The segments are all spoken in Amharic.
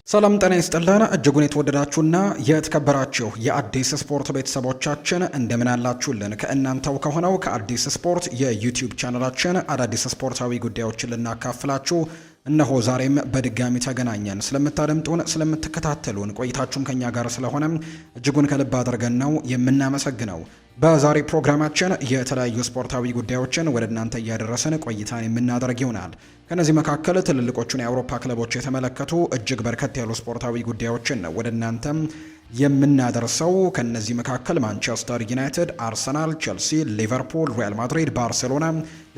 ሰላም ጤና ይስጥልን እጅጉን የተወደዳችሁና የተከበራችሁ የአዲስ ስፖርት ቤተሰቦቻችን እንደምን አላችሁልን? ከእናንተው ከሆነው ከአዲስ ስፖርት የዩቲዩብ ቻናላችን አዳዲስ ስፖርታዊ ጉዳዮችን ልናካፍላችሁ እነሆ ዛሬም በድጋሚ ተገናኘን። ስለምታደምጡን፣ ስለምትከታተሉን ቆይታችሁም ከኛ ጋር ስለሆነ እጅጉን ከልብ አድርገን ነው የምናመሰግነው። በዛሬ ፕሮግራማችን የተለያዩ ስፖርታዊ ጉዳዮችን ወደ እናንተ እያደረስን ቆይታን የምናደርግ ይሆናል። ከነዚህ መካከል ትልልቆቹን የአውሮፓ ክለቦች የተመለከቱ እጅግ በርከት ያሉ ስፖርታዊ ጉዳዮችን ነው ወደ እናንተም የምናደርሰው። ከነዚህ መካከል ማንቸስተር ዩናይትድ፣ አርሰናል፣ ቼልሲ፣ ሊቨርፑል፣ ሪያል ማድሪድ፣ ባርሴሎና፣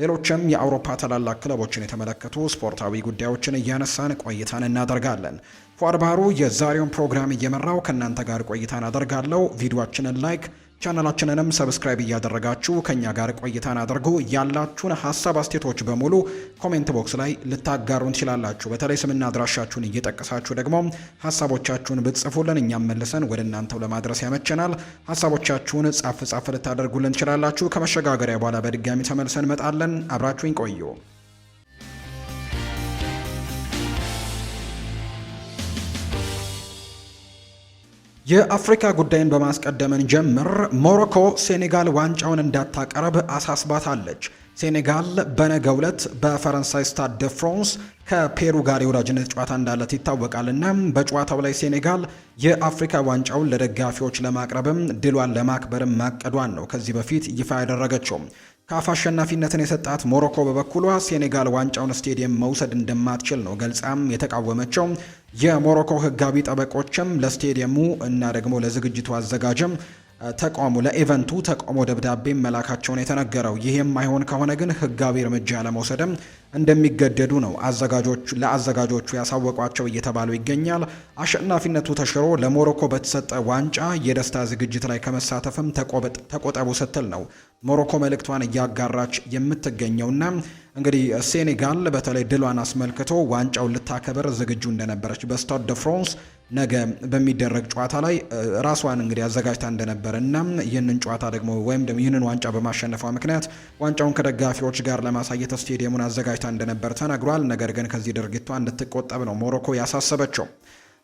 ሌሎችም የአውሮፓ ታላላቅ ክለቦችን የተመለከቱ ስፖርታዊ ጉዳዮችን እያነሳን ቆይታን እናደርጋለን። ፏድ ባህሩ የዛሬውን ፕሮግራም እየመራው ከእናንተ ጋር ቆይታን አደርጋለሁ። ቪዲዮአችንን ላይክ ቻናላችንንም ሰብስክራይብ እያደረጋችሁ ከኛ ጋር ቆይታን አድርጉ። ያላችሁን ሀሳብ አስተያየቶች በሙሉ ኮሜንት ቦክስ ላይ ልታጋሩን ትችላላችሁ። በተለይ ስምና አድራሻችሁን እየጠቀሳችሁ ደግሞ ሀሳቦቻችሁን ብትጽፉልን እኛም መልሰን ወደ እናንተው ለማድረስ ያመቸናል። ሀሳቦቻችሁን ጻፍ ልታደርጉልን ትችላላችሁ። ከመሸጋገሪያ በኋላ በድጋሚ ተመልሰን እንመጣለን። አብራችሁኝ ቆዩ። የአፍሪካ ጉዳይን በማስቀደምን ጀምር ሞሮኮ ሴኔጋል ዋንጫውን እንዳታቀርብ አሳስባታለች። ሴኔጋል በነገው ዕለት በፈረንሳይ ስታድ ደ ፍራንስ ከፔሩ ጋር የወዳጅነት ጨዋታ እንዳለት ይታወቃልና በጨዋታው ላይ ሴኔጋል የአፍሪካ ዋንጫውን ለደጋፊዎች ለማቅረብም ድሏን ለማክበርም ማቀዷን ነው ከዚህ በፊት ይፋ ያደረገችው። ካፍ አሸናፊነትን የሰጣት ሞሮኮ በበኩሏ ሴኔጋል ዋንጫውን ስቴዲየም መውሰድ እንደማትችል ነው ገልጻም የተቃወመችው። የሞሮኮ ሕጋዊ ጠበቆችም ለስቴዲየሙ እና ደግሞ ለዝግጅቱ አዘጋጅም ተቃውሞ ለኢቨንቱ ተቃውሞ ደብዳቤ መላካቸውን የተነገረው። ይህም አይሆን ከሆነ ግን ሕጋዊ እርምጃ ለመውሰድም እንደሚገደዱ ነው ለአዘጋጆቹ ያሳወቋቸው እየተባሉ ይገኛል። አሸናፊነቱ ተሽሮ ለሞሮኮ በተሰጠ ዋንጫ የደስታ ዝግጅት ላይ ከመሳተፍም ተቆጠቡ ስትል ነው ሞሮኮ መልእክቷን እያጋራች የምትገኘውና እንግዲህ ሴኔጋል በተለይ ድሏን አስመልክቶ ዋንጫውን ልታከብር ዝግጁ እንደነበረች በስታድ ደ ፍራንስ ነገ በሚደረግ ጨዋታ ላይ ራሷን እንግዲህ አዘጋጅታ እንደነበረ እና ይህንን ጨዋታ ደግሞ ወይም ደግሞ ይህንን ዋንጫ በማሸነፏ ምክንያት ዋንጫውን ከደጋፊዎች ጋር ለማሳየት ስቴዲየሙን አዘጋጅታ እንደነበር ተነግሯል። ነገር ግን ከዚህ ድርጊቷ እንድትቆጠብ ነው ሞሮኮ ያሳሰበችው።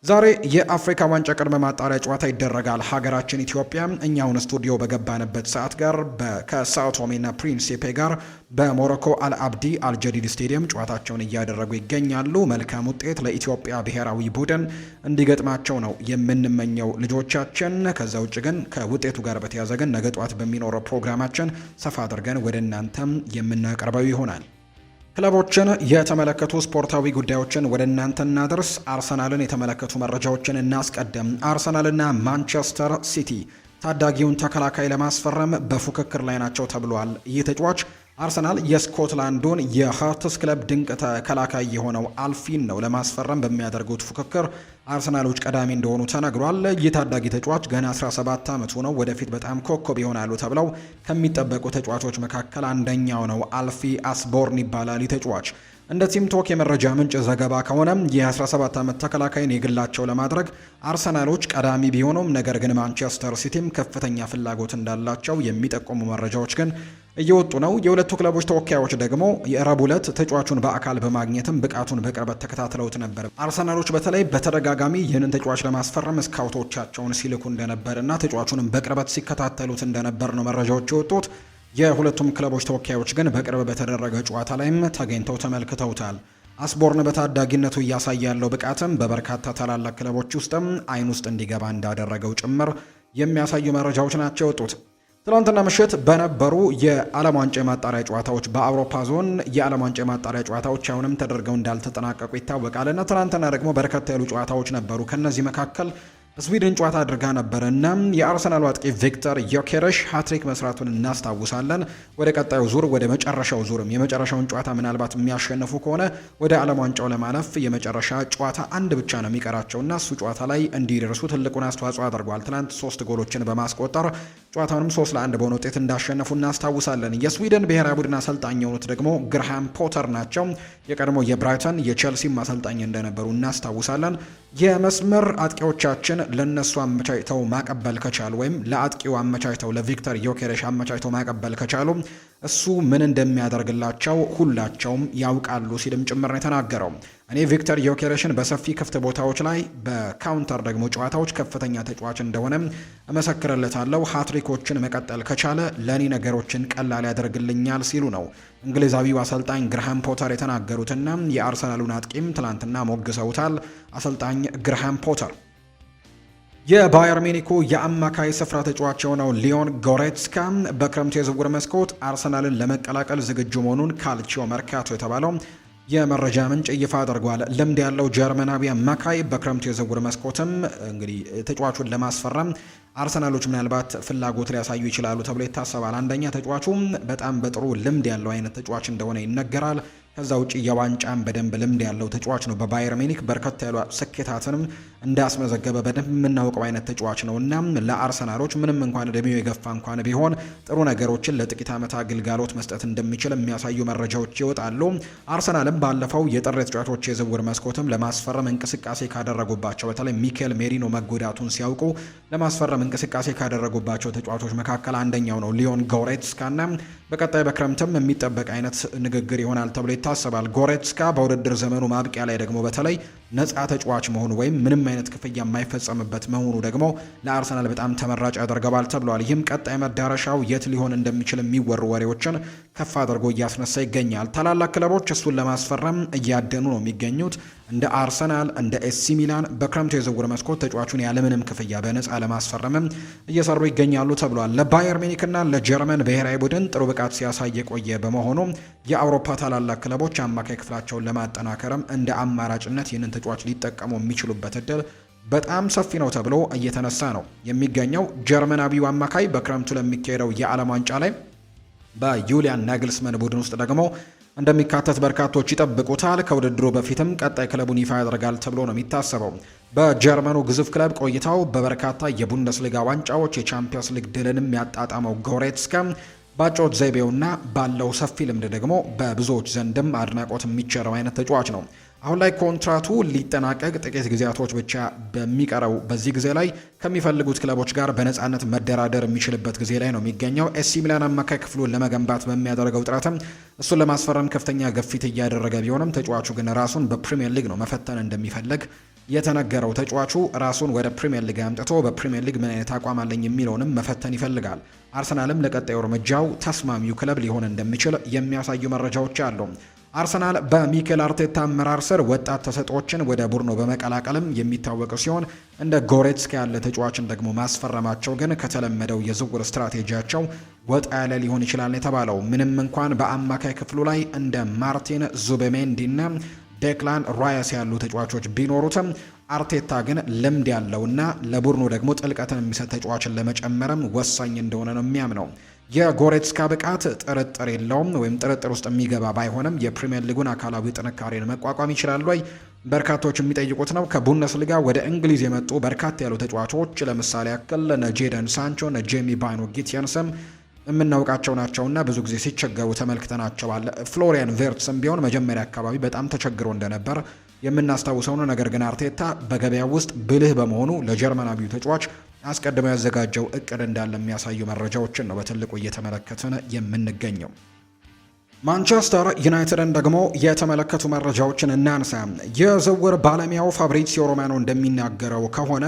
ዛሬ የአፍሪካ ዋንጫ ቅድመ ማጣሪያ ጨዋታ ይደረጋል። ሀገራችን ኢትዮጵያ እኛውን ስቱዲዮ በገባንበት ሰዓት ጋር ከሳኦ ቶሜና ፕሪንሲፔ ጋር በሞሮኮ አልአብዲ አልጀዲድ ስቴዲየም ጨዋታቸውን እያደረጉ ይገኛሉ። መልካም ውጤት ለኢትዮጵያ ብሔራዊ ቡድን እንዲገጥማቸው ነው የምንመኘው ልጆቻችን። ከዛ ውጭ ግን ከውጤቱ ጋር በተያያዘ ግን ነገ ጠዋት በሚኖረው ፕሮግራማችን ሰፋ አድርገን ወደ እናንተም የምናቀርበው ይሆናል። ክለቦችን የተመለከቱ ስፖርታዊ ጉዳዮችን ወደ እናንተ እናደርስ። አርሰናልን የተመለከቱ መረጃዎችን እናስቀድም። አርሰናልና ማንቸስተር ሲቲ ታዳጊውን ተከላካይ ለማስፈረም በፉክክር ላይ ናቸው ተብሏል። ይህ ተጫዋች አርሰናል የስኮትላንዱን የሃርትስ ክለብ ድንቅ ተከላካይ የሆነው አልፊን ነው ለማስፈረም በሚያደርጉት ፉክክር አርሰናሎች ቀዳሚ እንደሆኑ ተነግሯል። ይህ ታዳጊ ተጫዋች ገና 17 ዓመቱ ነው። ወደፊት በጣም ኮከብ ይሆናሉ ተብለው ከሚጠበቁ ተጫዋቾች መካከል አንደኛው ነው። አልፊ አስቦርን ይባላል። ይህ ተጫዋች እንደ ቲምቶክ የመረጃ ምንጭ ዘገባ ከሆነ የ17 ዓመት ተከላካይን የግላቸው ለማድረግ አርሰናሎች ቀዳሚ ቢሆኑም ነገር ግን ማንቸስተር ሲቲም ከፍተኛ ፍላጎት እንዳላቸው የሚጠቁሙ መረጃዎች ግን እየወጡ ነው። የሁለቱ ክለቦች ተወካዮች ደግሞ የረቡዕ ዕለት ተጫዋቹን በአካል በማግኘትም ብቃቱን በቅርበት ተከታትለውት ነበር። አርሰናሎች በተለይ በተደጋጋሚ ይህንን ተጫዋች ለማስፈረም ስካውቶቻቸውን ሲልኩ እንደነበርና ተጫዋቹንም በቅርበት ሲከታተሉት እንደነበር ነው መረጃዎች የወጡት። የሁለቱም ክለቦች ተወካዮች ግን በቅርብ በተደረገ ጨዋታ ላይም ተገኝተው ተመልክተውታል። አስቦርን በታዳጊነቱ እያሳየ ያለው ብቃትም በበርካታ ታላላቅ ክለቦች ውስጥም አይን ውስጥ እንዲገባ እንዳደረገው ጭምር የሚያሳዩ መረጃዎች ናቸው የወጡት። ትናንትና ምሽት በነበሩ የዓለም ዋንጫ የማጣሪያ ጨዋታዎች በአውሮፓ ዞን የዓለም ዋንጫ የማጣሪያ ጨዋታዎች አሁንም ተደርገው እንዳልተጠናቀቁ ይታወቃል እና ትናንትና ደግሞ በርከት ያሉ ጨዋታዎች ነበሩ። ከነዚህ መካከል ስዊድን ጨዋታ አድርጋ ነበር እና የአርሰናሉ አጥቂ ቪክተር ዮኬረሽ ሃትሪክ መስራቱን እናስታውሳለን። ወደ ቀጣዩ ዙር ወደ መጨረሻው ዙርም የመጨረሻውን ጨዋታ ምናልባት የሚያሸንፉ ከሆነ ወደ ዓለም ዋንጫው ለማለፍ የመጨረሻ ጨዋታ አንድ ብቻ ነው የሚቀራቸውና እሱ ጨዋታ ላይ እንዲደርሱ ትልቁን አስተዋጽኦ አድርጓል። ትናንት 3 ጎሎችን በማስቆጠር ጨዋታውንም 3-1 በሆነ ውጤት እንዳሸነፉ እናስታውሳለን። የስዊድን ብሔራዊ ቡድን አሰልጣኝ የሆኑት ደግሞ ግርሃም ፖተር ናቸው። የቀድሞ የብራይተን የቼልሲም አሰልጣኝ እንደነበሩ እናስታውሳለን። የመስመር አጥቂዎቻችን ለነሱ አመቻችተው ማቀበል ከቻሉ ወይም ለአጥቂው አመቻችተው ለቪክተር ዮኬሬሽ አመቻችተው ማቀበል ከቻሉ እሱ ምን እንደሚያደርግላቸው ሁላቸውም ያውቃሉ ሲልም ጭምር ነው የተናገረው። እኔ ቪክተር ዮኬሬሽን በሰፊ ክፍት ቦታዎች ላይ በካውንተር ደግሞ ጨዋታዎች ከፍተኛ ተጫዋች እንደሆነ እመሰክርለታለሁ። ሃትሪኮችን መቀጠል ከቻለ ለኔ ነገሮችን ቀላል ያደርግልኛል ሲሉ ነው እንግሊዛዊው አሰልጣኝ ግርሃም ፖተር የተናገሩትና የአርሰናሉን አጥቂም ትላንትና ሞግሰውታል አሰልጣኝ ግርሃም ፖተር። የባየር ሚኒኩ የአማካይ ስፍራ ተጫዋች የሆነው ሊዮን ጎሬትስካ በክረምቱ የዝውውር መስኮት አርሰናልን ለመቀላቀል ዝግጁ መሆኑን ካልቺዮ መርካቶ የተባለው የመረጃ ምንጭ ይፋ አድርጓል። ልምድ ያለው ጀርመናዊ አማካይ በክረምቱ የዝውውር መስኮትም እንግዲህ ተጫዋቹን ለማስፈረም አርሰናሎች ምናልባት ፍላጎት ሊያሳዩ ይችላሉ ተብሎ ይታሰባል። አንደኛ ተጫዋቹ በጣም በጥሩ ልምድ ያለው አይነት ተጫዋች እንደሆነ ይነገራል። ከዛ ውጪ የዋንጫም በደንብ ልምድ ያለው ተጫዋች ነው። በባየር ሚኒክ በርከት ያሉ ስኬታትንም እንዳስመዘገበ በደንብ የምናውቀው አይነት ተጫዋች ነው እና ለአርሰናሎች ምንም እንኳን እድሜው የገፋ እንኳን ቢሆን ጥሩ ነገሮችን ለጥቂት ዓመታት አገልግሎት መስጠት እንደሚችል የሚያሳዩ መረጃዎች ይወጣሉ። አርሰናልም ባለፈው የጥር ተጫዋቾች የዝውውር መስኮትም ለማስፈረም እንቅስቃሴ ካደረጉባቸው በተለይ ሚኬል ሜሪኖ መጎዳቱን ሲያውቁ ለማስፈረም እንቅስቃሴ ካደረጉባቸው ተጫዋቾች መካከል አንደኛው ነው ሊዮን ጎሬትስካና በቀጣይ በክረምትም የሚጠበቅ አይነት ንግግር ይሆናል ተብሎ ይታሰባል። ጎሬትስካ በውድድር ዘመኑ ማብቂያ ላይ ደግሞ በተለይ ነፃ ተጫዋች መሆኑ ወይም ምንም አይነት ክፍያ የማይፈጸምበት መሆኑ ደግሞ ለአርሰናል በጣም ተመራጭ ያደርገዋል ተብሏል። ይህም ቀጣይ መዳረሻው የት ሊሆን እንደሚችል የሚወሩ ወሬዎችን ከፍ አድርጎ እያስነሳ ይገኛል። ታላላቅ ክለቦች እሱን ለማስፈረም እያደኑ ነው የሚገኙት። እንደ አርሰናል፣ እንደ ኤሲ ሚላን በክረምቱ የዝውውር መስኮት ተጫዋቹን ያለምንም ክፍያ በነፃ ለማስፈረምም እየሰሩ ይገኛሉ ተብሏል። ለባየር ሚኒክና ለጀርመን ብሔራዊ ቡድን ጥሩ ብቃት ሲያሳይ የቆየ በመሆኑ የአውሮፓ ታላላቅ ክለቦች አማካይ ክፍላቸውን ለማጠናከርም እንደ አማራጭነት ይህንን ተጫዋች ሊጠቀሙ የሚችሉበት እድል በጣም ሰፊ ነው ተብሎ እየተነሳ ነው የሚገኘው። ጀርመናዊው አማካይ በክረምቱ ለሚካሄደው የዓለም ዋንጫ ላይ በዩሊያን ናግልስመን ቡድን ውስጥ ደግሞ እንደሚካተት በርካቶች ይጠብቁታል። ከውድድሩ በፊትም ቀጣይ ክለቡን ይፋ ያደርጋል ተብሎ ነው የሚታሰበው። በጀርመኑ ግዙፍ ክለብ ቆይታው በበርካታ የቡንደስሊጋ ዋንጫዎች የቻምፒየንስ ሊግ ድልንም ያጣጣመው ጎሬትስካ ባጮት ዘይቤውና ባለው ሰፊ ልምድ ደግሞ በብዙዎች ዘንድም አድናቆት የሚቸረው አይነት ተጫዋች ነው። አሁን ላይ ኮንትራቱ ሊጠናቀቅ ጥቂት ጊዜያቶች ብቻ በሚቀረው በዚህ ጊዜ ላይ ከሚፈልጉት ክለቦች ጋር በነፃነት መደራደር የሚችልበት ጊዜ ላይ ነው የሚገኘው። ኤሲ ሚላን አማካይ ክፍሉን ለመገንባት በሚያደርገው ጥረትም እሱን ለማስፈረም ከፍተኛ ግፊት እያደረገ ቢሆንም ተጫዋቹ ግን ራሱን በፕሪሚየር ሊግ ነው መፈተን እንደሚፈልግ የተነገረው። ተጫዋቹ ራሱን ወደ ፕሪሚየር ሊግ አምጥቶ በፕሪሚየር ሊግ ምን አይነት አቋም አለኝ የሚለውንም መፈተን ይፈልጋል። አርሰናልም ለቀጣዩ እርምጃው ተስማሚው ክለብ ሊሆን እንደሚችል የሚያሳዩ መረጃዎች አሉ። አርሰናል በሚኬል አርቴታ አመራር ስር ወጣት ተሰጥኦችን ወደ ቡድኑ በመቀላቀልም የሚታወቅ ሲሆን እንደ ጎሬትስካ ያለ ተጫዋችን ደግሞ ማስፈረማቸው ግን ከተለመደው የዝውውር ስትራቴጂያቸው ወጣ ያለ ሊሆን ይችላል የተባለው። ምንም እንኳን በአማካይ ክፍሉ ላይ እንደ ማርቲን ዙቤሜንዲና ዴክላን ራይስ ያሉ ተጫዋቾች ቢኖሩትም አርቴታ ግን ልምድ ያለውና ለቡድኑ ደግሞ ጥልቀትን የሚሰጥ ተጫዋችን ለመጨመርም ወሳኝ እንደሆነ ነው የሚያምነው። የጎሬትስካ ብቃት ጥርጥር የለውም ወይም ጥርጥር ውስጥ የሚገባ ባይሆንም የፕሪሚየር ሊጉን አካላዊ ጥንካሬን መቋቋም ይችላል ወይ በርካቶች የሚጠይቁት ነው። ከቡንደስሊጋ ወደ እንግሊዝ የመጡ በርካታ ያሉ ተጫዋቾች ለምሳሌ ያክል ጄደን ሳንቾ፣ ጄሚ ባይኖ ጊትየንስም የምናውቃቸው ናቸውና ብዙ ጊዜ ሲቸገሩ ተመልክተናቸዋል። ፍሎሪያን ቬርትስም ቢሆን መጀመሪያ አካባቢ በጣም ተቸግሮ እንደነበር የምናስታውሰው ነው። ነገር ግን አርቴታ በገበያው ውስጥ ብልህ በመሆኑ ለጀርመናዊው ተጫዋች አስቀድመው ያዘጋጀው እቅድ እንዳለ የሚያሳዩ መረጃዎችን ነው በትልቁ እየተመለከትን የምንገኘው። ማንቸስተር ዩናይትድን ደግሞ የተመለከቱ መረጃዎችን እናንሳ። የዝውውር ባለሙያው ፋብሪዚዮ ሮማኖ እንደሚናገረው ከሆነ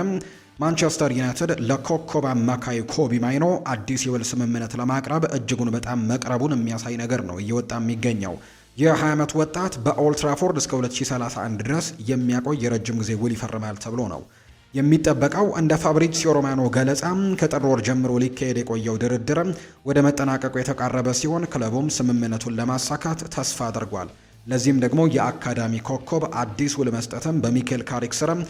ማንቸስተር ዩናይትድ ለኮከብ አማካይ ኮቢ ማይኖ አዲስ የውል ስምምነት ለማቅረብ እጅጉን በጣም መቅረቡን የሚያሳይ ነገር ነው እየወጣ የሚገኘው። የ20 ዓመት ወጣት በኦልትራፎርድ እስከ 2031 ድረስ የሚያቆይ የረጅም ጊዜ ውል ይፈርማል ተብሎ ነው የሚጠበቀው። እንደ ፋብሪዚዮ ሮማኖ ገለጻ ከጥር ወር ጀምሮ ሊካሄድ የቆየው ድርድር ወደ መጠናቀቁ የተቃረበ ሲሆን ክለቡም ስምምነቱን ለማሳካት ተስፋ አድርጓል። ለዚህም ደግሞ የአካዳሚ ኮከብ አዲስ ውል መስጠትም በሚኬል ካሪክ ስርም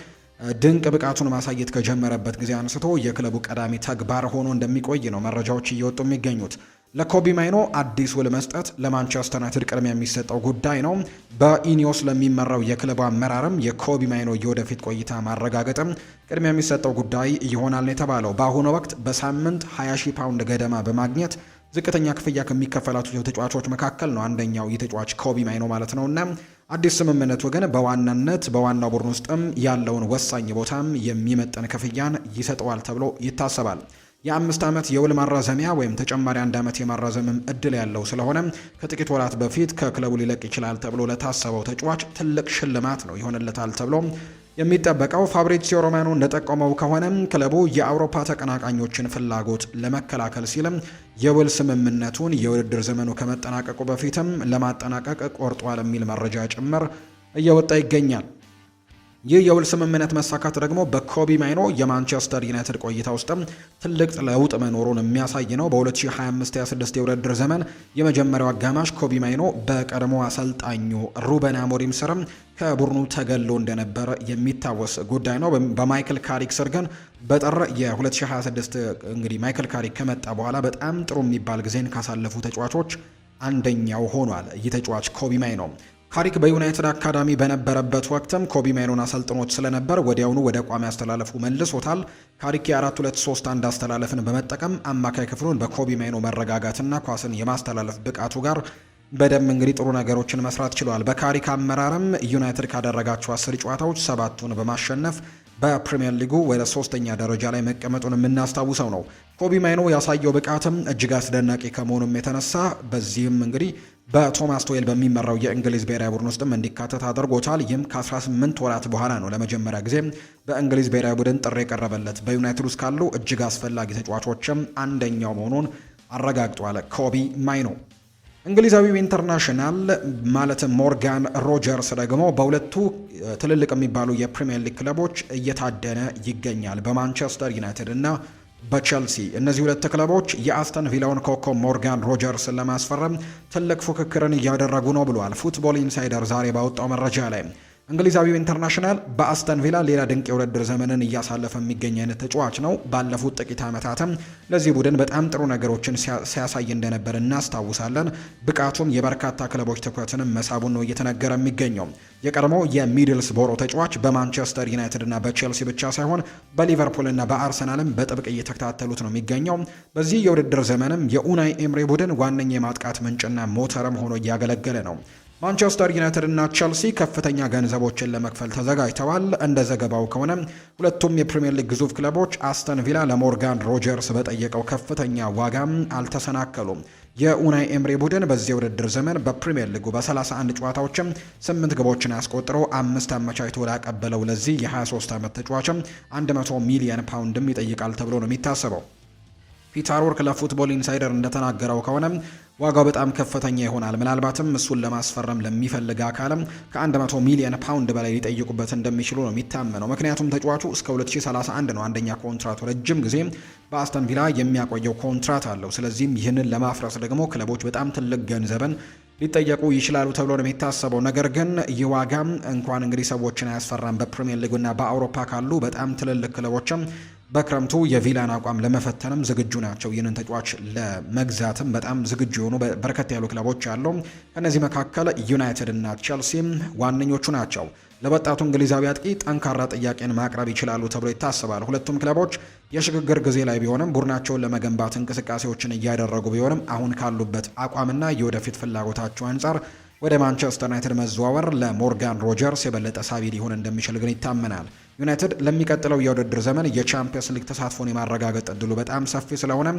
ድንቅ ብቃቱን ማሳየት ከጀመረበት ጊዜ አንስቶ የክለቡ ቀዳሚ ተግባር ሆኖ እንደሚቆይ ነው መረጃዎች እየወጡ የሚገኙት። ለኮቢ ማይኖ አዲስ ውል መስጠት ለማንቸስተር ዩናይትድ ቅድሚያ የሚሰጠው ጉዳይ ነው። በኢኒዮስ ለሚመራው የክለቡ አመራርም የኮቢ ማይኖ የወደፊት ቆይታ ማረጋገጥም ቅድሚያ የሚሰጠው ጉዳይ ይሆናል ነው የተባለው። በአሁኑ ወቅት በሳምንት 20,000 ፓውንድ ገደማ በማግኘት ዝቅተኛ ክፍያ ከሚከፈላቸው ተጫዋቾች መካከል ነው አንደኛው የተጫዋች ኮቢ ማይኖ ማለት ነውና አዲስ ስምምነቱ ግን በዋናነት በዋናው ቡድን ውስጥም ያለውን ወሳኝ ቦታም የሚመጥን ክፍያን ይሰጠዋል ተብሎ ይታሰባል። የ5 ዓመት የውል ማራዘሚያ ወይም ተጨማሪ 1 ዓመት የማራዘምም እድል ያለው ስለሆነ ከጥቂት ወራት በፊት ከክለቡ ሊለቅ ይችላል ተብሎ ለታሰበው ተጫዋች ትልቅ ሽልማት ነው ይሆንለታል ተብሎ የሚጠበቀው። ፋብሪዚዮ ሮማኖ እንደጠቆመው ከሆነ ክለቡ የአውሮፓ ተቀናቃኞችን ፍላጎት ለመከላከል ሲልም የውል ስምምነቱን የውድድር ዘመኑ ከመጠናቀቁ በፊትም ለማጠናቀቅ ቆርጧል የሚል መረጃ ጭምር እየወጣ ይገኛል። ይህ የውል ስምምነት መሳካት ደግሞ በኮቢ ማይኖ የማንቸስተር ዩናይትድ ቆይታ ውስጥም ትልቅ ለውጥ መኖሩን የሚያሳይ ነው። በ2025/26 የውድድር ዘመን የመጀመሪያው አጋማሽ ኮቢ ማይኖ በቀድሞ አሰልጣኙ ሩበን አሞሪም ስርም ከቡድኑ ተገሎ እንደነበረ የሚታወስ ጉዳይ ነው። በማይክል ካሪክ ስር ግን በጥር የ2026 እንግዲህ ማይክል ካሪክ ከመጣ በኋላ በጣም ጥሩ የሚባል ጊዜን ካሳለፉ ተጫዋቾች አንደኛው ሆኗል። ይህ ተጫዋች ኮቢ ማይኖ ካሪክ በዩናይትድ አካዳሚ በነበረበት ወቅትም ኮቢ ማይኖን አሰልጥኖት ስለነበር ወዲያውኑ ወደ ቋሚ አስተላለፉ መልሶታል። ካሪክ የ4-2-3-1 አስተላለፍን በመጠቀም አማካይ ክፍሉን በኮቢ ማይኖ መረጋጋትና ኳስን የማስተላለፍ ብቃቱ ጋር በደንብ እንግዲህ ጥሩ ነገሮችን መስራት ችሏል። በካሪክ አመራርም ዩናይትድ ካደረጋቸው 10 ጨዋታዎች 7ቱን በማሸነፍ በፕሪሚየር ሊጉ ወደ 3ኛ ደረጃ ላይ መቀመጡን የምናስታውሰው ነው። ኮቢ ማይኖ ያሳየው ብቃትም እጅግ አስደናቂ ከመሆኑም የተነሳ በዚህም እንግዲህ በቶማስ ቶዌል በሚመራው የእንግሊዝ ብሔራዊ ቡድን ውስጥም እንዲካተት አድርጎታል። ይህም ከ18 ወራት በኋላ ነው ለመጀመሪያ ጊዜ በእንግሊዝ ብሔራዊ ቡድን ጥሪ የቀረበለት። በዩናይትድ ውስጥ ካሉ እጅግ አስፈላጊ ተጫዋቾችም አንደኛው መሆኑን አረጋግጧል ኮቢ ማይኖ። እንግሊዛዊው ኢንተርናሽናል ማለትም ሞርጋን ሮጀርስ ደግሞ በሁለቱ ትልልቅ የሚባሉ የፕሪሚየር ሊግ ክለቦች እየታደነ ይገኛል፣ በማንቸስተር ዩናይትድ እና በቼልሲ። እነዚህ ሁለት ክለቦች የአስተን ቪላውን ኮከብ ሞርጋን ሮጀርስን ለማስፈረም ትልቅ ፉክክርን እያደረጉ ነው ብሏል ፉትቦል ኢንሳይደር ዛሬ ባወጣው መረጃ ላይ። እንግሊዛዊው ኢንተርናሽናል በአስተን ቪላ ሌላ ድንቅ የውድድር ዘመንን እያሳለፈ የሚገኝ አይነት ተጫዋች ነው። ባለፉት ጥቂት ዓመታትም ለዚህ ቡድን በጣም ጥሩ ነገሮችን ሲያሳይ እንደነበር እናስታውሳለን። ብቃቱም የበርካታ ክለቦች ትኩረትንም መሳቡን ነው እየተነገረ የሚገኘው። የቀድሞ የሚድልስቦሮ ተጫዋች በማንቸስተር ዩናይትድ እና በቼልሲ ብቻ ሳይሆን በሊቨርፑል እና በአርሰናልም በጥብቅ እየተከታተሉት ነው የሚገኘው። በዚህ የውድድር ዘመንም የኡናይ ኤምሬ ቡድን ዋነኛ የማጥቃት ምንጭና ሞተርም ሆኖ እያገለገለ ነው። ማንቸስተር ዩናይትድ እና ቼልሲ ከፍተኛ ገንዘቦችን ለመክፈል ተዘጋጅተዋል። እንደ ዘገባው ከሆነ ሁለቱም የፕሪሚየር ሊግ ግዙፍ ክለቦች አስተን ቪላ ለሞርጋን ሮጀርስ በጠየቀው ከፍተኛ ዋጋም አልተሰናከሉም። የኡናይ ኤምሬ ቡድን በዚህ የውድድር ዘመን በፕሪሚየር ሊጉ በ31 ጨዋታዎችም 8 ግቦችን አስቆጥሮ 5 አመቻችቶ ላቀበለው ለዚህ የ23 ዓመት ተጫዋችም 100 ሚሊዮን ፓውንድም ይጠይቃል ተብሎ ነው የሚታሰበው። ፒተር ወርክ ለፉትቦል ኢንሳይደር እንደተናገረው ከሆነ ዋጋው በጣም ከፍተኛ ይሆናል። ምናልባትም እሱን ለማስፈረም ለሚፈልግ አካልም ከ100 ሚሊዮን ፓውንድ በላይ ሊጠይቁበት እንደሚችሉ ነው የሚታመነው። ምክንያቱም ተጫዋቹ እስከ 2031 ነው አንደኛ ኮንትራቱ፣ ረጅም ጊዜ በአስተን ቪላ የሚያቆየው ኮንትራት አለው። ስለዚህም ይህንን ለማፍረስ ደግሞ ክለቦች በጣም ትልቅ ገንዘብን ሊጠየቁ ይችላሉ ተብሎ ነው የሚታሰበው። ነገር ግን ይህ ዋጋም እንኳን እንግዲህ ሰዎችን አያስፈራም። በፕሪሚየር ሊጉና በአውሮፓ ካሉ በጣም ትልልቅ ክለቦችም በክረምቱ የቪላን አቋም ለመፈተንም ዝግጁ ናቸው። ይህንን ተጫዋች ለመግዛትም በጣም ዝግጁ የሆኑ በርከት ያሉ ክለቦች አሉ። ከእነዚህ መካከል ዩናይትድ እና ቼልሲም ዋነኞቹ ናቸው። ለወጣቱ እንግሊዛዊ አጥቂ ጠንካራ ጥያቄን ማቅረብ ይችላሉ ተብሎ ይታሰባል። ሁለቱም ክለቦች የሽግግር ጊዜ ላይ ቢሆንም ቡድናቸውን ለመገንባት እንቅስቃሴዎችን እያደረጉ ቢሆንም አሁን ካሉበት አቋምና የወደፊት ፍላጎታቸው አንጻር ወደ ማንቸስተር ዩናይትድ መዘዋወር ለሞርጋን ሮጀርስ የበለጠ ሳቢ ሊሆን እንደሚችል ግን ይታመናል። ዩናይትድ ለሚቀጥለው የውድድር ዘመን የቻምፒየንስ ሊግ ተሳትፎን የማረጋገጥ እድሉ በጣም ሰፊ ስለሆነ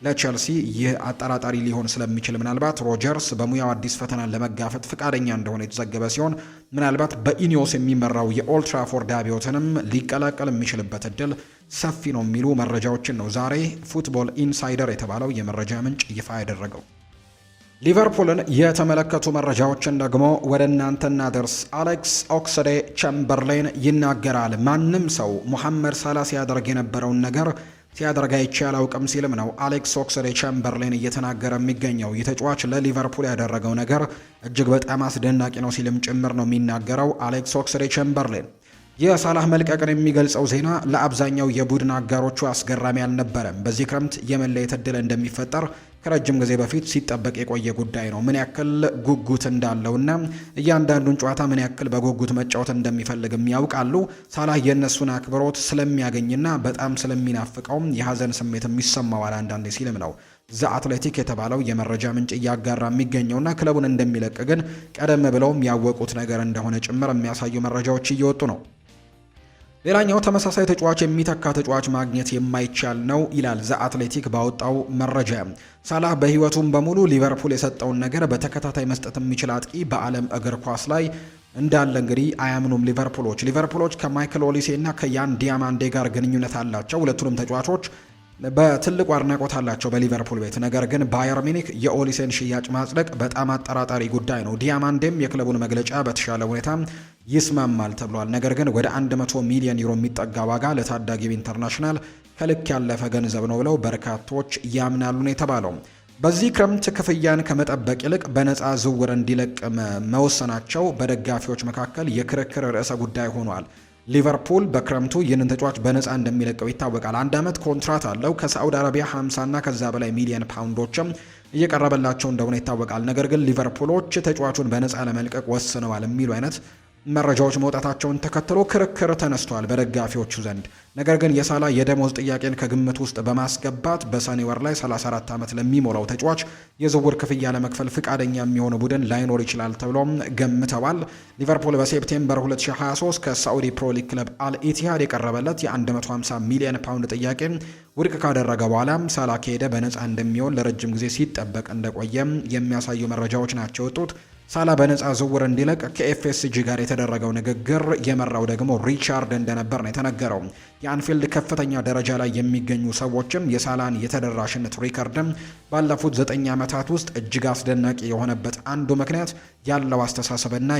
ለቼልሲ ይህ አጠራጣሪ ሊሆን ስለሚችል ምናልባት ሮጀርስ በሙያው አዲስ ፈተናን ለመጋፈጥ ፈቃደኛ እንደሆነ የተዘገበ ሲሆን ምናልባት በኢኒዮስ የሚመራው የኦልድ ትራፎርድ አብዮትንም ሊቀላቀል የሚችልበት እድል ሰፊ ነው የሚሉ መረጃዎችን ነው ዛሬ ፉትቦል ኢንሳይደር የተባለው የመረጃ ምንጭ ይፋ ያደረገው። ሊቨርፑልን የተመለከቱ መረጃዎችን ደግሞ ወደ እናንተ እናደርስ። አሌክስ ኦክስሌድ ቻምበርሌን ይናገራል። ማንም ሰው ሙሐመድ ሳላ ሲያደርግ የነበረውን ነገር ሲያደርግ አይቼ አላውቅም ሲልም ነው አሌክስ ኦክስሌድ ቻምበርሌን እየተናገረ የሚገኘው። የተጫዋች ለሊቨርፑል ያደረገው ነገር እጅግ በጣም አስደናቂ ነው ሲልም ጭምር ነው የሚናገረው አሌክስ ኦክስሌድ ቻምበርሌን። የሳላህ መልቀቅን የሚገልጸው ዜና ለአብዛኛው የቡድን አጋሮቹ አስገራሚ አልነበረም። በዚህ ክረምት የመለየት እድል እንደሚፈጠር ከረጅም ጊዜ በፊት ሲጠበቅ የቆየ ጉዳይ ነው። ምን ያክል ጉጉት እንዳለውና እያንዳንዱን ጨዋታ ምን ያክል በጉጉት መጫወት እንደሚፈልግም ያውቃሉ። ሳላህ የእነሱን አክብሮት ስለሚያገኝና በጣም ስለሚናፍቀውም የሀዘን ስሜት የሚሰማዋል አንዳንዴ ሲልም ነው ዘ አትሌቲክ የተባለው የመረጃ ምንጭ እያጋራ የሚገኘውና ክለቡን እንደሚለቅ ግን ቀደም ብለውም ያወቁት ነገር እንደሆነ ጭምር የሚያሳዩ መረጃዎች እየወጡ ነው። ሌላኛው ተመሳሳይ ተጫዋች የሚተካ ተጫዋች ማግኘት የማይቻል ነው ይላል ዘ አትሌቲክ ባወጣው መረጃ። ሳላህ በህይወቱም በሙሉ ሊቨርፑል የሰጠውን ነገር በተከታታይ መስጠት የሚችል አጥቂ በዓለም እግር ኳስ ላይ እንዳለ እንግዲህ አያምኑም ሊቨርፑሎች ከማይክል ኦሊሴ እና ከያን ዲያማንዴ ጋር ግንኙነት አላቸው። ሁለቱንም ተጫዋቾች በትልቁ አድናቆት አላቸው በሊቨርፑል ቤት። ነገር ግን ባየር ሚኒክ የኦሊሴን ሽያጭ ማጽደቅ በጣም አጠራጣሪ ጉዳይ ነው። ዲያማንዴም የክለቡን መግለጫ በተሻለ ሁኔታ ይስማማል ተብሏል። ነገር ግን ወደ 100 ሚሊዮን ዩሮ የሚጠጋ ዋጋ ለታዳጊው ኢንተርናሽናል ከልክ ያለፈ ገንዘብ ነው ብለው በርካቶች ያምናሉ ነው የተባለው። በዚህ ክረምት ክፍያን ከመጠበቅ ይልቅ በነፃ ዝውውር እንዲለቅ መወሰናቸው በደጋፊዎች መካከል የክርክር ርዕሰ ጉዳይ ሆኗል። ሊቨርፑል በክረምቱ ይህንን ተጫዋች በነፃ እንደሚለቀው ይታወቃል። 1 ዓመት ኮንትራት አለው። ከሳዑዲ አረቢያ 50 እና ከዛ በላይ ሚሊዮን ፓውንዶችም እየቀረበላቸው እንደሆነ ይታወቃል። ነገር ግን ሊቨርፑሎች ተጫዋቹን በነፃ ለመልቀቅ ወስነዋል የሚሉ አይነት መረጃዎች መውጣታቸውን ተከትሎ ክርክር ተነስቷል በደጋፊዎቹ ዘንድ። ነገር ግን የሳላ የደሞዝ ጥያቄን ከግምት ውስጥ በማስገባት በሰኔ ወር ላይ 34 ዓመት ለሚሞላው ተጫዋች የዝውውር ክፍያ ለመክፈል ፍቃደኛ የሚሆን ቡድን ላይኖር ይችላል ተብሎም ገምተዋል። ሊቨርፑል በሴፕቴምበር 2023 ከሳዑዲ ፕሮ ሊግ ክለብ አልኢቲሃድ የቀረበለት የ150 ሚሊዮን ፓውንድ ጥያቄ ውድቅ ካደረገ በኋላም ሳላ ከሄደ በነፃ እንደሚሆን ለረጅም ጊዜ ሲጠበቅ እንደቆየም የሚያሳዩ መረጃዎች ናቸው የወጡት። ሳላ በነፃ ዝውውር እንዲለቅ ከኤፍኤስጂ ጋር የተደረገው ንግግር የመራው ደግሞ ሪቻርድ እንደነበር ነው የተነገረው። የአንፊልድ ከፍተኛ ደረጃ ላይ የሚገኙ ሰዎችም የሳላን የተደራሽነት ሪከርድም ባለፉት 9 ዓመታት ውስጥ እጅግ አስደናቂ የሆነበት አንዱ ምክንያት ያለው አስተሳሰብና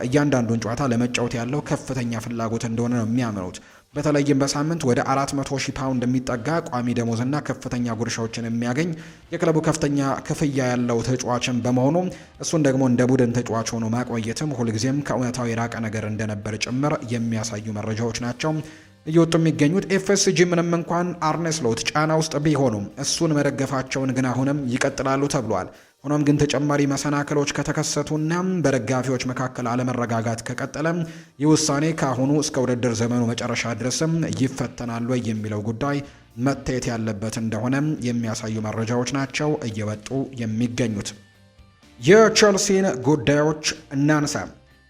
እያንዳንዱን ጨዋታ ለመጫወት ያለው ከፍተኛ ፍላጎት እንደሆነ ነው የሚያምኑት። በተለይም በሳምንት ወደ 400,000 ፓውንድ የሚጠጋ ቋሚ ደሞዝና ከፍተኛ ጉርሻዎችን የሚያገኝ የክለቡ ከፍተኛ ክፍያ ያለው ተጫዋችን በመሆኑ እሱን ደግሞ እንደ ቡድን ተጫዋች ሆኖ ማቆየትም ሁልጊዜም ከእውነታው የራቀ ነገር እንደነበር ጭምር የሚያሳዩ መረጃዎች ናቸው እየወጡ የሚገኙት። ኤፍኤስጂ ምንም እንኳን አርኔ ስሎት ጫና ውስጥ ቢሆኑም እሱን መደገፋቸውን ግን አሁንም ይቀጥላሉ ተብሏል። ሆኖም ግን ተጨማሪ መሰናክሎች ከተከሰቱና በደጋፊዎች መካከል አለመረጋጋት ከቀጠለ ይህ ውሳኔ ከአሁኑ እስከ ውድድር ዘመኑ መጨረሻ ድረስም ይፈተናል ወይ የሚለው ጉዳይ መታየት ያለበት እንደሆነ የሚያሳዩ መረጃዎች ናቸው እየወጡ የሚገኙት። የቼልሲን ጉዳዮች እናንሳ።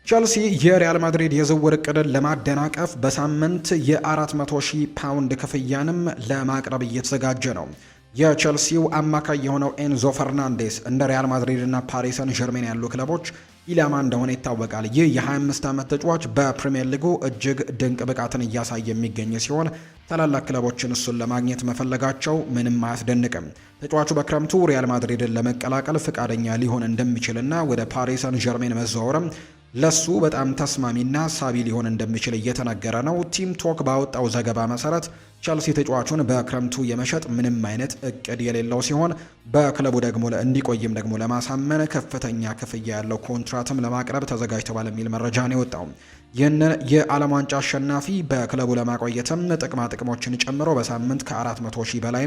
ቼልሲ የሪያል ማድሪድ የዝውውር እቅድን ለማደናቀፍ በሳምንት የ400,000 ፓውንድ ክፍያንም ለማቅረብ እየተዘጋጀ ነው። የቼልሲው አማካይ የሆነው ኤንዞ ፈርናንዴስ እንደ ሪያል ማድሪድ እና ፓሪስ ሰን ዠርሜን ያሉ ክለቦች ኢላማ እንደሆነ ይታወቃል። ይህ የ25 ዓመት ተጫዋች በፕሪሚየር ሊጉ እጅግ ድንቅ ብቃትን እያሳየ የሚገኝ ሲሆን ታላላቅ ክለቦችን እሱን ለማግኘት መፈለጋቸው ምንም አያስደንቅም። ተጫዋቹ በክረምቱ ሪያል ማድሪድን ለመቀላቀል ፍቃደኛ ሊሆን እንደሚችልና ወደ ፓሪስ ሰን ዠርሜን መዘዋወርም ለሱ በጣም ተስማሚና ሳቢ ሊሆን እንደሚችል እየተነገረ ነው። ቲም ቶክ ባወጣው ዘገባ መሰረት ቸልሲ ተጫዋቹን በክረምቱ የመሸጥ ምንም አይነት እቅድ የሌለው ሲሆን በክለቡ ደግሞ እንዲቆይም ደግሞ ለማሳመን ከፍተኛ ክፍያ ያለው ኮንትራትም ለማቅረብ ተዘጋጅተዋል የሚል መረጃ ነው የወጣው። ይህንን የዓለም ዋንጫ አሸናፊ በክለቡ ለማቆየትም ጥቅማ ጥቅሞችን ጨምሮ በሳምንት ከ400,000 በላይ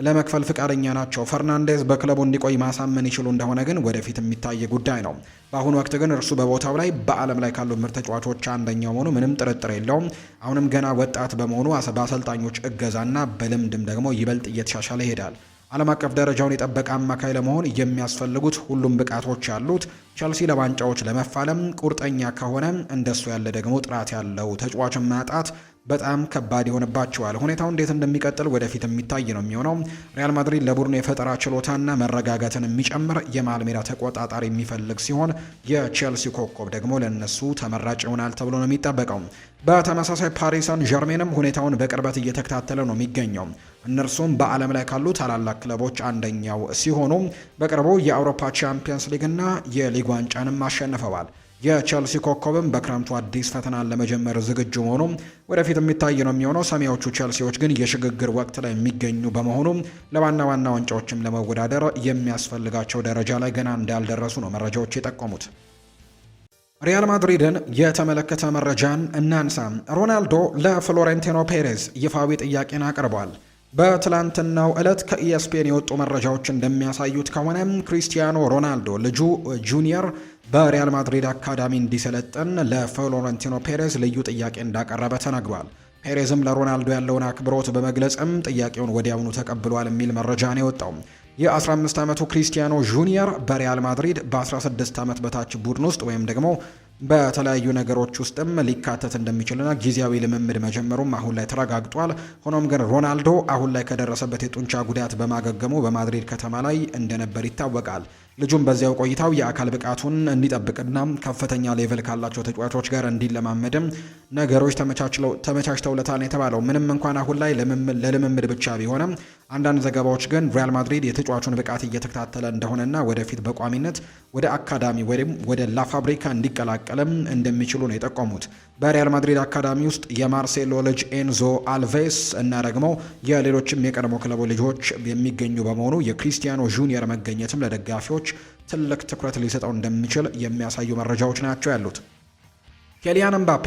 ለመክፈል ፍቃደኛ ናቸው። ፈርናንዴዝ በክለቡ እንዲቆይ ማሳመን ይችሉ እንደሆነ ግን ወደፊት የሚታይ ጉዳይ ነው። በአሁኑ ወቅት ግን እርሱ በቦታው ላይ በዓለም ላይ ካሉ ምርጥ ተጫዋቾች አንደኛው መሆኑ ምንም ጥርጥር የለውም። አሁንም ገና ወጣት በመሆኑ በአሰልጣኞች እገዛና በልምድም ደግሞ ይበልጥ እየተሻሻለ ይሄዳል። ዓለም አቀፍ ደረጃውን የጠበቀ አማካይ ለመሆን የሚያስፈልጉት ሁሉም ብቃቶች ያሉት ቸልሲ ለዋንጫዎች ለመፋለም ቁርጠኛ ከሆነ እንደሱ ያለ ደግሞ ጥራት ያለው ተጫዋችን ማጣት በጣም ከባድ ይሆንባቸዋል። ሁኔታው እንዴት እንደሚቀጥል ወደፊት የሚታይ ነው የሚሆነው። ሪያል ማድሪድ ለቡድኑ የፈጠራ ችሎታና መረጋጋትን የሚጨምር የመሃል ሜዳ ተቆጣጣሪ የሚፈልግ ሲሆን የቼልሲ ኮከብ ደግሞ ለነሱ ተመራጭ ይሆናል ተብሎ ነው የሚጠበቀው። በተመሳሳይ ፓሪስ ሰን ዠርሜንም ሁኔታውን በቅርበት እየተከታተለ ነው የሚገኘው። እነርሱም በዓለም ላይ ካሉ ታላላቅ ክለቦች አንደኛው ሲሆኑ በቅርቡ የአውሮፓ ቻምፒየንስ ሊግና የሊግ ዋንጫንም አሸንፈዋል። የቼልሲ ኮከብም በክረምቱ አዲስ ፈተናን ለመጀመር ዝግጁ መሆኑ ወደፊት የሚታይ ነው የሚሆነው። ሰማያዊዎቹ ቼልሲዎች ግን የሽግግር ወቅት ላይ የሚገኙ በመሆኑ ለዋና ዋና ዋንጫዎችም ለመወዳደር የሚያስፈልጋቸው ደረጃ ላይ ገና እንዳልደረሱ ነው መረጃዎች የጠቆሙት። ሪያል ማድሪድን የተመለከተ መረጃን እናንሳ። ሮናልዶ ለፍሎሬንቲኖ ፔሬዝ ይፋዊ ጥያቄን አቅርቧል። በትላንትናው ዕለት ከኢኤስፒኤን የወጡ መረጃዎች እንደሚያሳዩት ከሆነ ክሪስቲያኖ ሮናልዶ ልጁ ጁኒየር በሪያል ማድሪድ አካዳሚ እንዲሰለጥን ለፍሎሬንቲኖ ፔሬዝ ልዩ ጥያቄ እንዳቀረበ ተነግሯል። ፔሬዝም ለሮናልዶ ያለውን አክብሮት በመግለጽም ጥያቄውን ወዲያውኑ ተቀብሏል የሚል መረጃ ነው የወጣው። የ15 ዓመቱ ክሪስቲያኖ ጁኒየር በሪያል ማድሪድ በ16 ዓመት በታች ቡድን ውስጥ ወይም ደግሞ በተለያዩ ነገሮች ውስጥም ሊካተት እንደሚችልና ጊዜያዊ ልምምድ መጀመሩም አሁን ላይ ተረጋግጧል። ሆኖም ግን ሮናልዶ አሁን ላይ ከደረሰበት የጡንቻ ጉዳት በማገገሙ በማድሪድ ከተማ ላይ እንደነበር ይታወቃል። ልጁም በዚያው ቆይታው የአካል ብቃቱን እንዲጠብቅና ከፍተኛ ሌቨል ካላቸው ተጫዋቾች ጋር እንዲለማመድም ነገሮች ተመቻችተውለታል የተባለው። ምንም እንኳን አሁን ላይ ለልምምድ ብቻ ቢሆንም አንዳንድ ዘገባዎች ግን ሪያል ማድሪድ የተጫዋቹን ብቃት እየተከታተለ እንደሆነና ወደፊት በቋሚነት ወደ አካዳሚ ወይም ወደ ላፋብሪካ እንዲቀላቀልም እንደሚችሉ ነው የጠቆሙት። በሪያል ማድሪድ አካዳሚ ውስጥ የማርሴሎ ልጅ ኤንዞ አልቬስ እና ደግሞ የሌሎችም የቀድሞ ክለቦ ልጆች የሚገኙ በመሆኑ የክሪስቲያኖ ጁኒየር መገኘትም ለደጋፊዎች ትልቅ ትኩረት ሊሰጠው እንደሚችል የሚያሳዩ መረጃዎች ናቸው ያሉት። ኬሊያን ኤምባፔ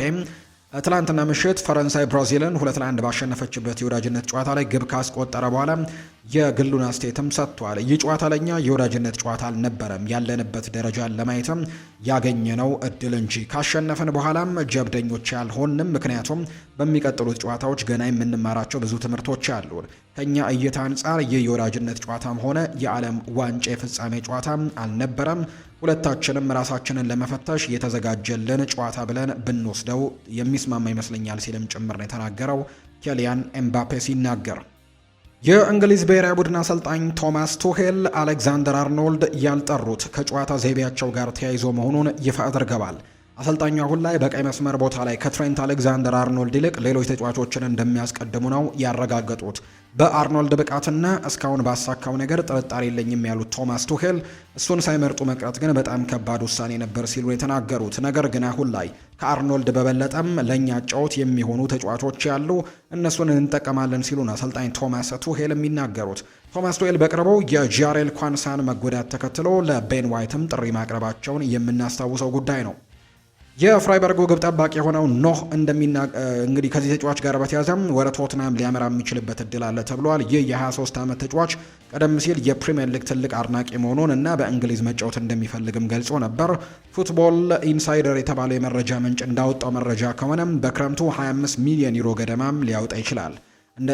ትላንትና ምሽት ፈረንሳይ ብራዚልን 2-1 ባሸነፈችበት የወዳጅነት ጨዋታ ላይ ግብ ካስቆጠረ በኋላ የግሉን አስተያየትም ሰጥቷል። ይህ ጨዋታ ለኛ የወዳጅነት ጨዋታ አልነበረም፣ ያለንበት ደረጃን ለማየትም ያገኘነው እድል እንጂ ካሸነፈን በኋላም ጀብደኞች ያልሆንም፣ ምክንያቱም በሚቀጥሉት ጨዋታዎች ገና የምንማራቸው ብዙ ትምህርቶች አሉ። ከኛ እይታ አንጻር ይህ የወዳጅነት ጨዋታም ሆነ የዓለም ዋንጫ የፍጻሜ ጨዋታ አልነበረም። ሁለታችንም ራሳችንን ለመፈተሽ የተዘጋጀልን ጨዋታ ብለን ብንወስደው የሚስማማ ይመስለኛል ሲልም ጭምር ነው የተናገረው ኬሊያን ኤምባፔ ሲናገር። የእንግሊዝ ብሔራዊ ቡድን አሰልጣኝ ቶማስ ቱሄል አሌክዛንደር አርኖልድ ያልጠሩት ከጨዋታ ዘይቤያቸው ጋር ተያይዞ መሆኑን ይፋ አድርገዋል። አሰልጣኙ አሁን ላይ በቀይ መስመር ቦታ ላይ ከትሬንት አሌክዛንደር አርኖልድ ይልቅ ሌሎች ተጫዋቾችን እንደሚያስቀድሙ ነው ያረጋገጡት። በአርኖልድ ብቃትና እስካሁን ባሳካው ነገር ጥርጣሬ የለኝም ያሉት ቶማስ ቱሄል እሱን ሳይመርጡ መቅረት ግን በጣም ከባድ ውሳኔ ነበር ሲሉ የተናገሩት። ነገር ግን አሁን ላይ ከአርኖልድ በበለጠም ለእኛ ጨዋታ የሚሆኑ ተጫዋቾች ያሉ፣ እነሱን እንጠቀማለን ሲሉ ነው አሰልጣኝ ቶማስ ቱሄል የሚናገሩት። ቶማስ ቱሄል በቅርቡ የጃሬል ኳንሳን መጎዳት ተከትሎ ለቤን ዋይትም ጥሪ ማቅረባቸውን የምናስታውሰው ጉዳይ ነው። የፍራይበርጉ ግብ ጠባቂ የሆነው ኖህ እንግዲህ ከዚህ ተጫዋች ጋር በተያዘም ወደ ቶትናም ሊያመራ የሚችልበት እድል አለ ተብሏል። ይህ የ23 ዓመት ተጫዋች ቀደም ሲል የፕሪሚየር ሊግ ትልቅ አድናቂ መሆኑን እና በእንግሊዝ መጫወት እንደሚፈልግም ገልጾ ነበር። ፉትቦል ኢንሳይደር የተባለው የመረጃ ምንጭ እንዳወጣው መረጃ ከሆነም በክረምቱ 25 ሚሊዮን ዩሮ ገደማም ሊያወጣ ይችላል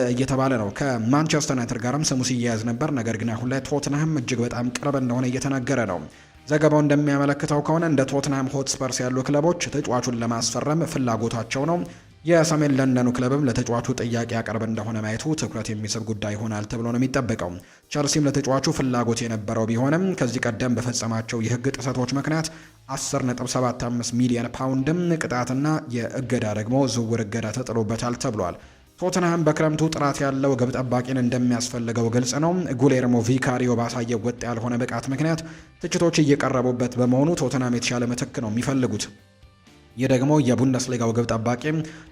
እየተባለ ነው። ከማንቸስተር ዩናይትድ ጋርም ስሙ ሲያያዝ ነበር። ነገር ግን አሁን ላይ ቶትናም እጅግ በጣም ቅርብ እንደሆነ እየተነገረ ነው። ዘገባው እንደሚያመለክተው ከሆነ እንደ ቶትናም ሆትስፐርስ ያሉ ክለቦች ተጫዋቹን ለማስፈረም ፍላጎታቸው ነው። የሰሜን ለንደኑ ክለብም ለተጫዋቹ ጥያቄ ያቀርብ እንደሆነ ማየቱ ትኩረት የሚስብ ጉዳይ ይሆናል ተብሎ ነው የሚጠበቀው። ቸልሲም ለተጫዋቹ ፍላጎት የነበረው ቢሆንም ከዚህ ቀደም በፈጸማቸው የሕግ ጥሰቶች ምክንያት 10.75 ሚሊዮን ፓውንድም ቅጣትና የእገዳ ደግሞ ዝውውር እገዳ ተጥሎበታል ተብሏል። ቶትንሃም በክረምቱ ጥራት ያለው ግብ ጠባቂን እንደሚያስፈልገው ግልጽ ነው። ጉሌርሞ ቪካሪዮ ባሳየው ወጥ ያልሆነ ብቃት ምክንያት ትችቶች እየቀረቡበት በመሆኑ ቶትንሃም የተሻለ ምትክ ነው የሚፈልጉት። ይህ ደግሞ የቡንደስሊጋው ግብ ጠባቂ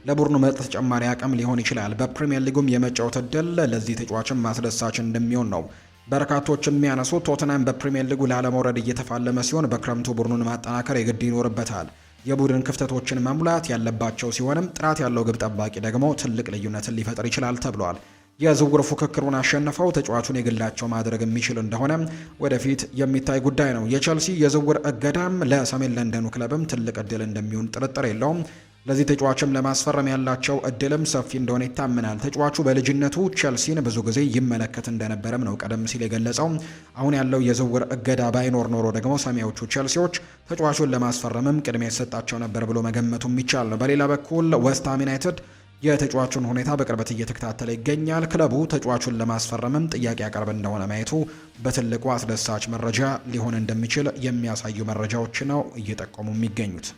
ለቡድኑ ምርጥ ተጨማሪ አቅም ሊሆን ይችላል። በፕሪሚየር ሊጉም የመጫወት እድል ለዚህ ተጫዋችም ማስደሳች እንደሚሆን ነው በርካቶች የሚያነሱት። ቶትንሃም በፕሪሚየር ሊጉ ላለመውረድ እየተፋለመ ሲሆን በክረምቱ ቡድኑን ማጠናከር የግድ ይኖርበታል። የቡድን ክፍተቶችን መሙላት ያለባቸው ሲሆንም ጥራት ያለው ግብ ጠባቂ ደግሞ ትልቅ ልዩነትን ሊፈጥር ይችላል ተብሏል። የዝውውር ፉክክሩን አሸንፈው ተጫዋቹን የግላቸው ማድረግ የሚችል እንደሆነ ወደፊት የሚታይ ጉዳይ ነው። የቸልሲ የዝውውር እገዳም ለሰሜን ለንደኑ ክለብም ትልቅ እድል እንደሚሆን ጥርጥር የለውም። ለዚህ ተጫዋችም ለማስፈረም ያላቸው እድልም ሰፊ እንደሆነ ይታመናል። ተጫዋቹ በልጅነቱ ቸልሲን ብዙ ጊዜ ይመለከት እንደነበረም ነው ቀደም ሲል የገለጸው። አሁን ያለው የዝውውር እገዳ ባይኖር ኖሮ ደግሞ ሰማያዊዎቹ ቸልሲዎች ተጫዋቹን ለማስፈረምም ቅድሚያ የተሰጣቸው ነበር ብሎ መገመቱ የሚቻል ነው። በሌላ በኩል ዌስትሃም ዩናይትድ የተጫዋቹን ሁኔታ በቅርበት እየተከታተለ ይገኛል። ክለቡ ተጫዋቹን ለማስፈረምም ጥያቄ ያቀርብ እንደሆነ ማየቱ በትልቁ አስደሳች መረጃ ሊሆን እንደሚችል የሚያሳዩ መረጃዎች ነው እየጠቆሙ የሚገኙት።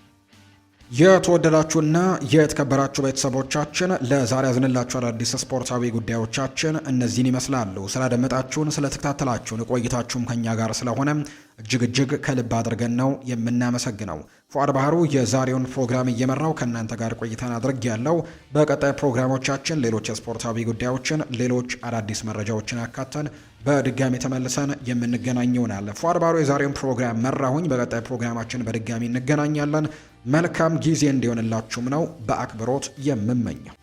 የተወደዳችሁና የተከበራችሁ ቤተሰቦቻችን ለዛሬ ያዝንላችሁ አዳዲስ ስፖርታዊ ጉዳዮቻችን እነዚህን ይመስላሉ። ስላደመጣችሁን፣ ስለተከታተላችሁን ቆይታችሁም ከኛ ጋር ስለሆነ እጅግ ከልብ አድርገን ነው የምናመሰግነው። ፉአድ ባህሩ የዛሬውን ፕሮግራም እየመራው ከእናንተ ጋር ቆይታን አድርግ ያለው። በቀጣይ ፕሮግራሞቻችን ሌሎች የስፖርታዊ ጉዳዮችን፣ ሌሎች አዳዲስ መረጃዎችን አካተን በድጋሚ ተመልሰን የምንገናኝ ይሆናል። ፉአድ ባህሩ የዛሬውን ፕሮግራም መራሁኝ። በቀጣይ ፕሮግራማችን በድጋሚ እንገናኛለን። መልካም ጊዜ እንዲሆንላችሁም ነው በአክብሮት የምመኘው።